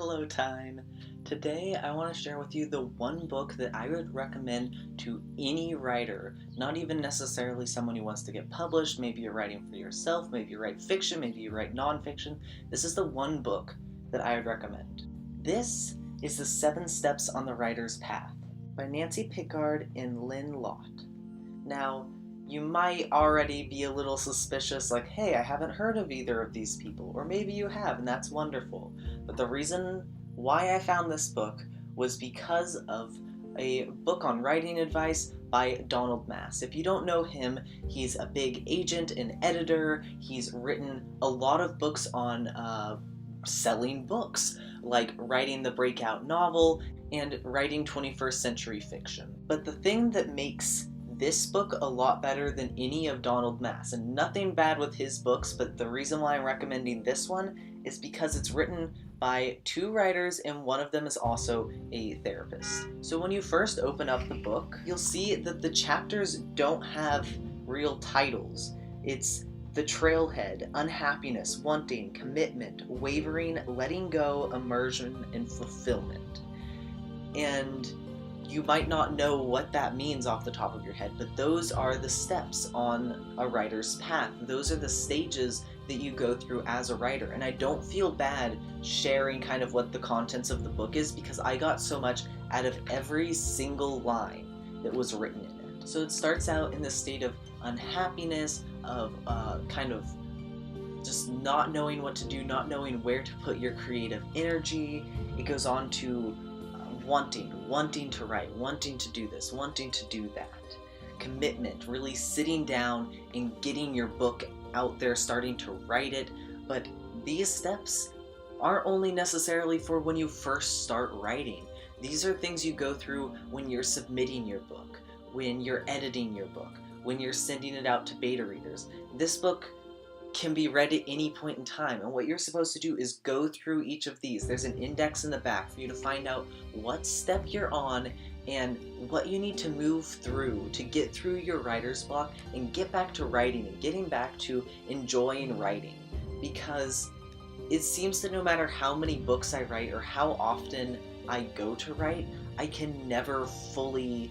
Hello, Tyne. Today I want to share with you the one book that I would recommend to any writer, not even necessarily someone who wants to get published. Maybe you're writing for yourself, maybe you write fiction, maybe you write nonfiction. This is the one book that I would recommend. This is The 7 Steps on the Writer's Path by Nancy Pickard and Lynn Lott. Now, you might already be a little suspicious, like, hey, I haven't heard of either of these people, or maybe you have, and that's wonderful. But the reason why I found this book was because of a book on writing advice by Donald Mass. If you don't know him, he's a big agent and editor. He's written a lot of books on selling books, like writing the breakout novel and writing 21st century fiction. But the thing that makes this book a lot better than any of Donald Mass, and nothing bad with his books, but the reason why I'm recommending this one is because it's written by 2 writers and one of them is also a therapist. So when you first open up the book, you'll see that the chapters don't have real titles. It's the trailhead, unhappiness, wanting, commitment, wavering, letting go, immersion, and fulfillment. And you might not know what that means off the top of your head, but those are the steps on a writer's path. Those are the stages that you go through as a writer. And I don't feel bad sharing kind of what the contents of the book is because I got so much out of every single line that was written in it. So it starts out in this state of unhappiness, of kind of just not knowing what to do, not knowing where to put your creative energy. It goes on to wanting to write, wanting to do this, wanting to do that. Commitment, really sitting down and getting your book out there, starting to write it. But these steps aren't only necessarily for when you first start writing. These are things you go through when you're submitting your book, when you're editing your book, when you're sending it out to beta readers. This book can be read at any point in time, and what you're supposed to do is go through each of these. There's an index in the back for you to find out what step you're on and what you need to move through to get through your writer's block and get back to writing and getting back to enjoying writing. Because it seems that no matter how many books I write or how often I go to write, I can never fully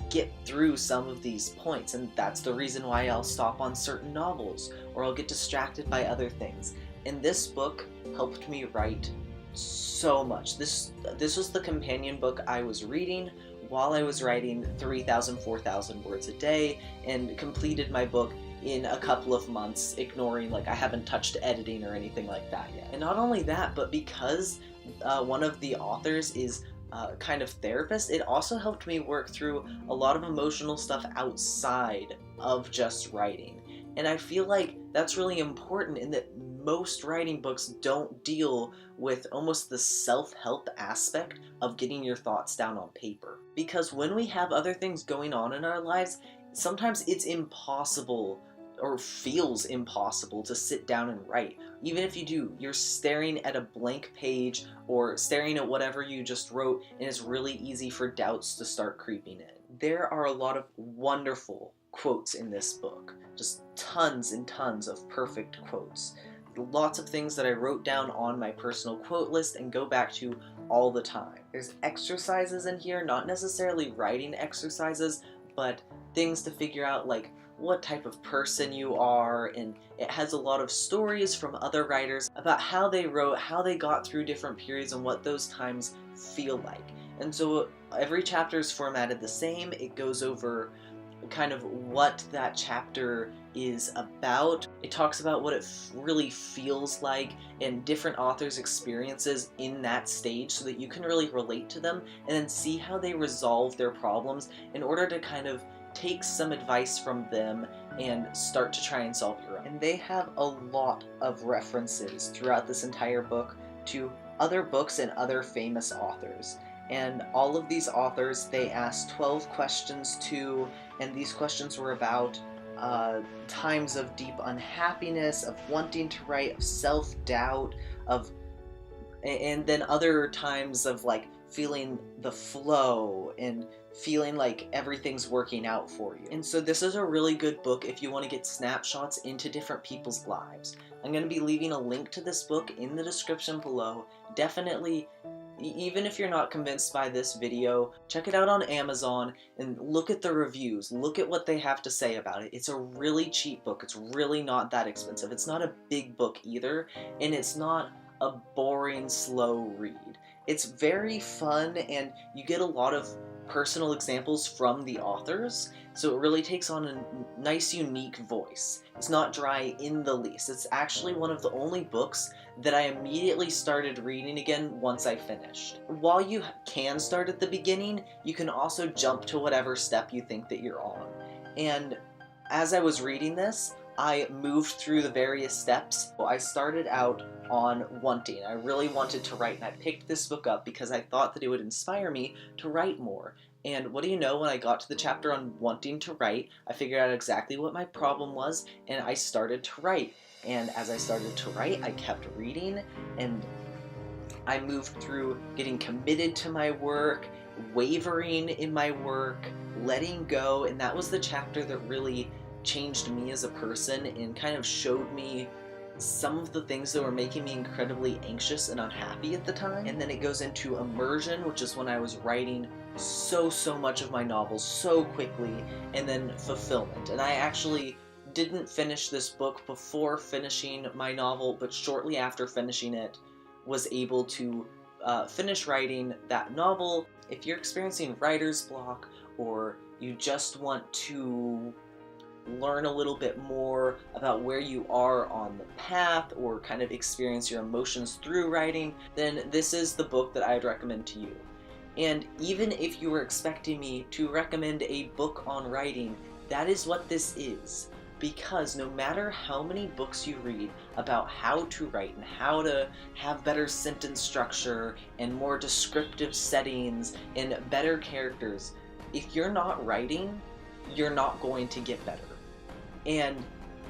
get through some of these points, and that's the reason why I'll stop on certain novels or I'll get distracted by other things. And this book helped me write so much. This was the companion book I was reading while I was writing 3,000, 4,000 words a day, and completed my book in a couple of months, ignoring, like, I haven't touched editing or anything like that yet. And not only that, but because one of the authors is kind of therapist, it also helped me work through a lot of emotional stuff outside of just writing. And I feel like that's really important in that most writing books don't deal with almost the self-help aspect of getting your thoughts down on paper. Because when we have other things going on in our lives, sometimes it's impossible or feels impossible to sit down and write. Even if you do, you're staring at a blank page or staring at whatever you just wrote, and it's really easy for doubts to start creeping in. There are a lot of wonderful quotes in this book, just tons and tons of perfect quotes. Lots of things that I wrote down on my personal quote list and go back to all the time. There's exercises in here, not necessarily writing exercises, but things to figure out, like what type of person you are, and it has a lot of stories from other writers about how they wrote, how they got through different periods, and what those times feel like. And so every chapter is formatted the same. It goes over kind of what that chapter is about. It talks about what it really feels like and different authors' experiences in that stage so that you can really relate to them and then see how they resolve their problems in order to kind of take some advice from them and start to try and solve your own. And they have a lot of references throughout this entire book to other books and other famous authors. And all of these authors, they asked 12 questions to, and these questions were about times of deep unhappiness, of wanting to write, of self-doubt, and then other times of like feeling the flow and feeling like everything's working out for you. And so this is a really good book if you want to get snapshots into different people's lives. I'm going to be leaving a link to this book in the description below. Definitely, even if you're not convinced by this video, check it out on Amazon and look at the reviews. Look at what they have to say about it. It's a really cheap book. It's really not that expensive. It's not a big book either, and it's not a boring, slow read. It's very fun, and you get a lot of personal examples from the authors, so it really takes on a nice, unique voice. It's not dry in the least. It's actually one of the only books that I immediately started reading again once I finished. While you can start at the beginning, you can also jump to whatever step you think that you're on. And as I was reading this, I moved through the various steps. I started out on wanting. I really wanted to write, and I picked this book up because I thought that it would inspire me to write more. And what do you know, when I got to the chapter on wanting to write, I figured out exactly what my problem was, and I started to write. And as I started to write, I kept reading, and I moved through getting committed to my work, wavering in my work, letting go, and that was the chapter that really changed me as a person and kind of showed me some of the things that were making me incredibly anxious and unhappy at the time. And then it goes into immersion, which is when I was writing so much of my novels so quickly, and then fulfillment. And I actually didn't finish this book before finishing my novel, but shortly after finishing it was able to finish writing that novel. If you're experiencing writer's block, or you just want to learn a little bit more about where you are on the path, or kind of experience your emotions through writing, then this is the book that I'd recommend to you. And even if you were expecting me to recommend a book on writing, that is what this is. Because no matter how many books you read about how to write and how to have better sentence structure and more descriptive settings and better characters, if you're not writing, you're not going to get better. And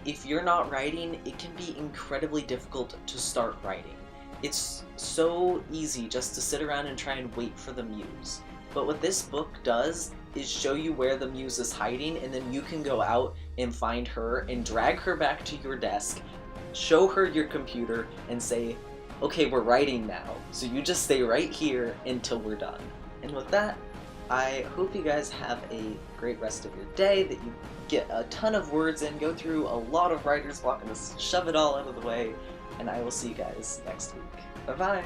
if you're not writing, it can be incredibly difficult to start writing. It's so easy just to sit around and try and wait for the muse. But what this book does is show you where the muse is hiding, and then you can go out and find her and drag her back to your desk, show her your computer, and say, okay, we're writing now, so you just stay right here until we're done. And with that, I hope you guys have a great rest of your day, that you get a ton of words in, go through a lot of writer's block, and just shove it all out of the way, and I will see you guys next week. Bye-bye!